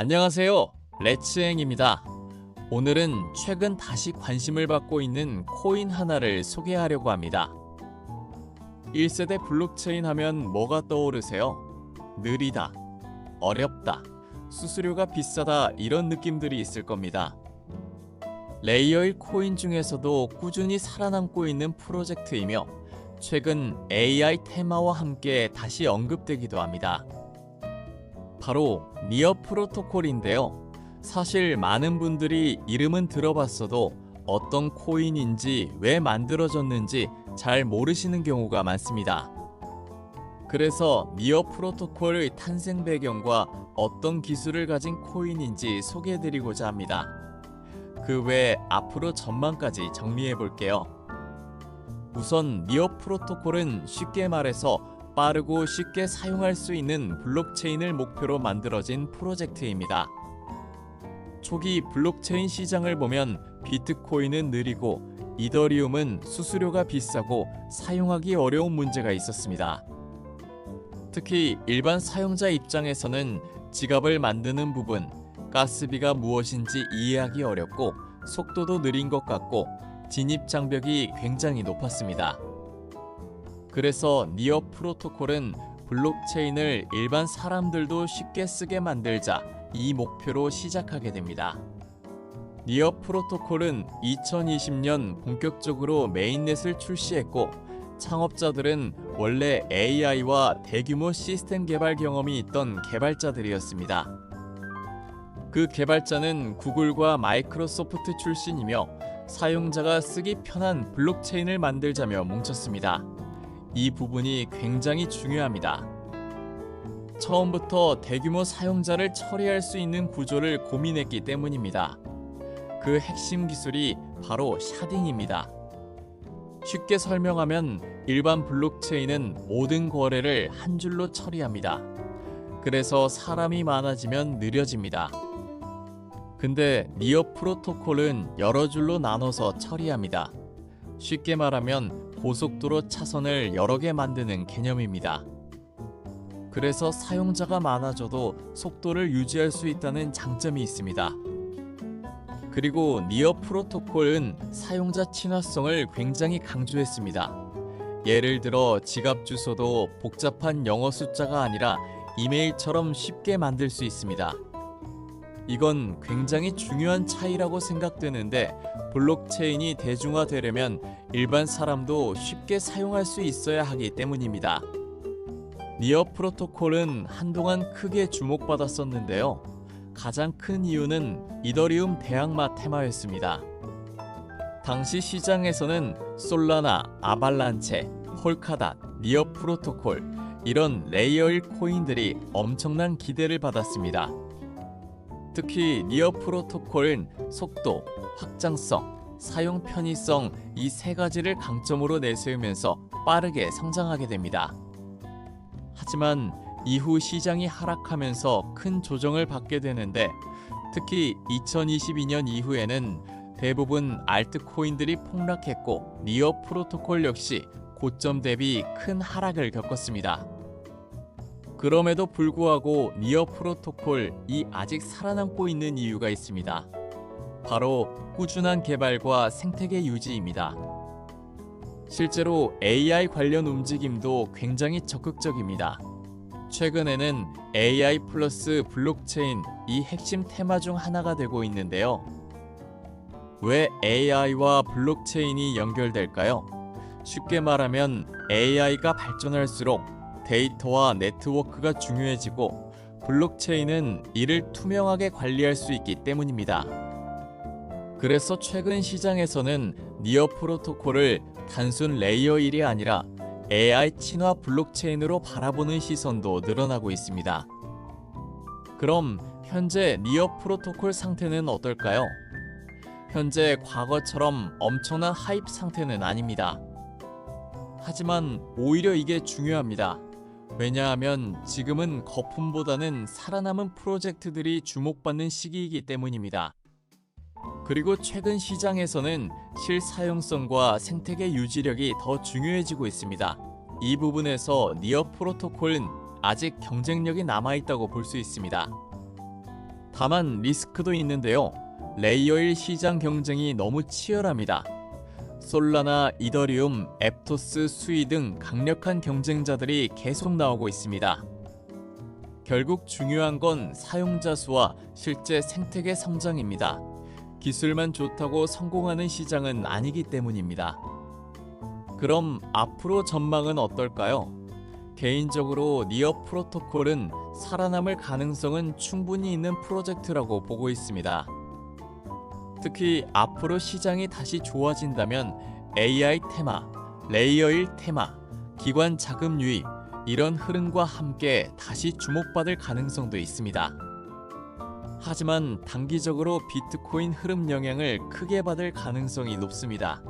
안녕하세요. 레츠행입니다. 오늘은 최근 다시 관심을 받고 있는 코인 하나를 소개하려고 합니다. 1세대 블록체인 하면 뭐가 떠오르세요? 느리다, 어렵다, 수수료가 비싸다 이런 느낌들이 있을 겁니다. 레이어 1 코인 중에서도 꾸준히 살아남고 있는 프로젝트이며 최근 AI 테마와 함께 다시 언급되기도 합니다. 바로 니어 프로토콜인데요. 사실 많은 분들이 이름은 들어봤어도 어떤 코인인지 왜 만들어졌는지 잘 모르시는 경우가 많습니다. 그래서 니어 프로토콜의 탄생 배경과 어떤 기술을 가진 코인인지 소개해드리고자 합니다. 그 외 앞으로 전망까지 정리해 볼게요. 우선 니어 프로토콜은 쉽게 말해서 빠르고 쉽게 사용할 수 있는 블록체인을 목표로 만들어진 프로젝트입니다. 초기 블록체인 시장을 보면 비트코인은 느리고 이더리움은 수수료가 비싸고 사용하기 어려운 문제가 있었습니다. 특히 일반 사용자 입장에서는 지갑을 만드는 부분, 가스비가 무엇인지 이해하기 어렵고 속도도 느린 것 같고 진입 장벽이 굉장히 높았습니다. 그래서 니어 프로토콜은 블록체인을 일반 사람들도 쉽게 쓰게 만들자 이 목표로 시작하게 됩니다. 니어 프로토콜은 2020년 본격적으로 메인넷을 출시했고 창업자들은 원래 AI와 대규모 시스템 개발 경험이 있던 개발자들이었습니다. 그 개발자는 구글과 마이크로소프트 출신이며 사용자가 쓰기 편한 블록체인을 만들자며 뭉쳤습니다. 이 부분이 굉장히 중요합니다. 처음부터 대규모 사용자를 처리할 수 있는 구조를 고민했기 때문입니다. 그 핵심 기술이 바로 샤딩입니다. 쉽게 설명하면 일반 블록체인은 모든 거래를 한 줄로 처리합니다. 그래서 사람이 많아지면 느려집니다. 근데 니어 프로토콜은 여러 줄로 나눠서 처리합니다. 쉽게 말하면 고속도로 차선을 여러 개 만드는 개념입니다. 그래서 사용자가 많아져도 속도를 유지할 수 있다는 장점이 있습니다. 그리고 니어 프로토콜은 사용자 친화성을 굉장히 강조했습니다. 예를 들어 지갑 주소도 복잡한 영어 숫자가 아니라 이메일처럼 쉽게 만들 수 있습니다. 이건 굉장히 중요한 차이라고 생각되는데 블록체인이 대중화되려면 일반 사람도 쉽게 사용할 수 있어야 하기 때문입니다. 니어 프로토콜은 한동안 크게 주목받았었는데요. 가장 큰 이유는 이더리움 대항마 테마였습니다. 당시 시장에서는 솔라나, 아발란체, 폴카닷, 니어 프로토콜 이런 레이어 1 코인들이 엄청난 기대를 받았습니다. 특히 니어 프로토콜은 속도, 확장성, 사용 편의성 이 세 가지를 강점으로 내세우면서 빠르게 성장하게 됩니다. 하지만 이후 시장이 하락하면서 큰 조정을 받게 되는데 특히 2022년 이후에는 대부분 알트코인들이 폭락했고 니어 프로토콜 역시 고점 대비 큰 하락을 겪었습니다. 그럼에도 불구하고 니어 프로토콜이 아직 살아남고 있는 이유가 있습니다. 바로 꾸준한 개발과 생태계 유지입니다. 실제로 AI 관련 움직임도 굉장히 적극적입니다. 최근에는 AI 플러스 블록체인 이 핵심 테마 중 하나가 되고 있는데요. 왜 AI와 블록체인이 연결될까요? 쉽게 말하면 AI가 발전할수록 데이터와 네트워크가 중요해지고 블록체인은 이를 투명하게 관리할 수 있기 때문입니다. 그래서 최근 시장에서는 니어 프로토콜을 단순 레이어 1이 아니라 AI 친화 블록체인으로 바라보는 시선도 늘어나고 있습니다. 그럼 현재 니어 프로토콜 상태는 어떨까요? 현재 과거처럼 엄청난 하이프 상태는 아닙니다. 하지만 오히려 이게 중요합니다. 왜냐하면 지금은 거품보다는 살아남은 프로젝트들이 주목받는 시기이기 때문입니다. 그리고 최근 시장에서는 실사용성과 생태계 유지력이 더 중요해지고 있습니다. 이 부분에서 니어 프로토콜은 아직 경쟁력이 남아있다고 볼 수 있습니다. 다만 리스크도 있는데요. 레이어 1 시장 경쟁이 너무 치열합니다. 솔라나, 이더리움, 앱토스, 수이 등 강력한 경쟁자들이 계속 나오고 있습니다. 결국 중요한 건 사용자 수와 실제 생태계 성장입니다. 기술만 좋다고 성공하는 시장은 아니기 때문입니다. 그럼 앞으로 전망은 어떨까요? 개인적으로 니어 프로토콜은 살아남을 가능성은 충분히 있는 프로젝트라고 보고 있습니다. 특히 앞으로 시장이 다시 좋아진다면 AI 테마, 레이어 1 테마, 기관 자금 유입, 이런 흐름과 함께 다시 주목받을 가능성도 있습니다. 하지만 단기적으로 비트코인 흐름 영향을 크게 받을 가능성이 높습니다.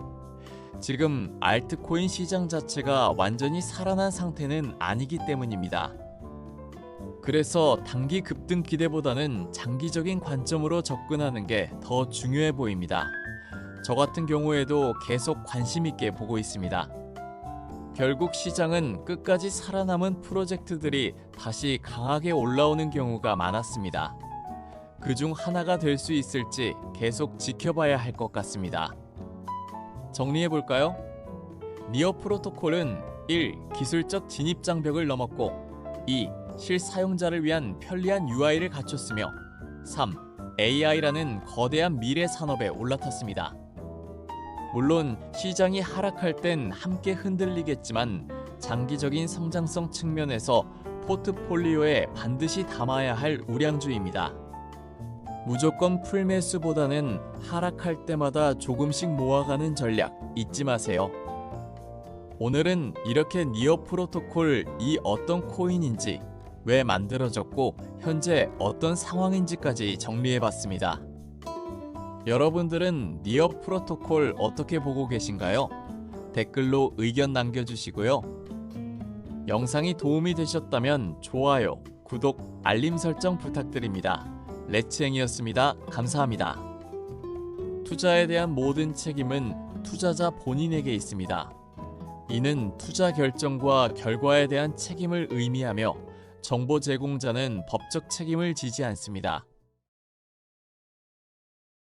지금 알트코인 시장 자체가 완전히 살아난 상태는 아니기 때문입니다. 그래서 단기 급등 기대보다는 장기적인 관점으로 접근하는 게 더 중요해 보입니다. 저 같은 경우에도 계속 관심 있게 보고 있습니다. 결국 시장은 끝까지 살아남은 프로젝트들이 다시 강하게 올라오는 경우가 많았습니다. 그중 하나가 될 수 있을지 계속 지켜봐야 할 것 같습니다. 정리해볼까요? 니어 프로토콜은 1. 기술적 진입 장벽을 넘었고 2. 실사용자를 위한 편리한 UI를 갖췄으며 3. AI라는 거대한 미래 산업에 올라탔습니다. 물론 시장이 하락할 땐 함께 흔들리겠지만 장기적인 성장성 측면에서 포트폴리오에 반드시 담아야 할 우량주입니다. 무조건 풀매수보다는 하락할 때마다 조금씩 모아가는 전략 잊지 마세요. 오늘은 이렇게 니어 프로토콜 이 어떤 코인인지, 왜 만들어졌고 현재 어떤 상황인지까지 정리해봤습니다. 여러분들은 니어 프로토콜 어떻게 보고 계신가요? 댓글로 의견 남겨주시고요. 영상이 도움이 되셨다면 좋아요, 구독, 알림 설정 부탁드립니다. 레츠행이었습니다. 감사합니다. 투자에 대한 모든 책임은 투자자 본인에게 있습니다. 이는 투자 결정과 결과에 대한 책임을 의미하며 정보 제공자는 법적 책임을 지지 않습니다.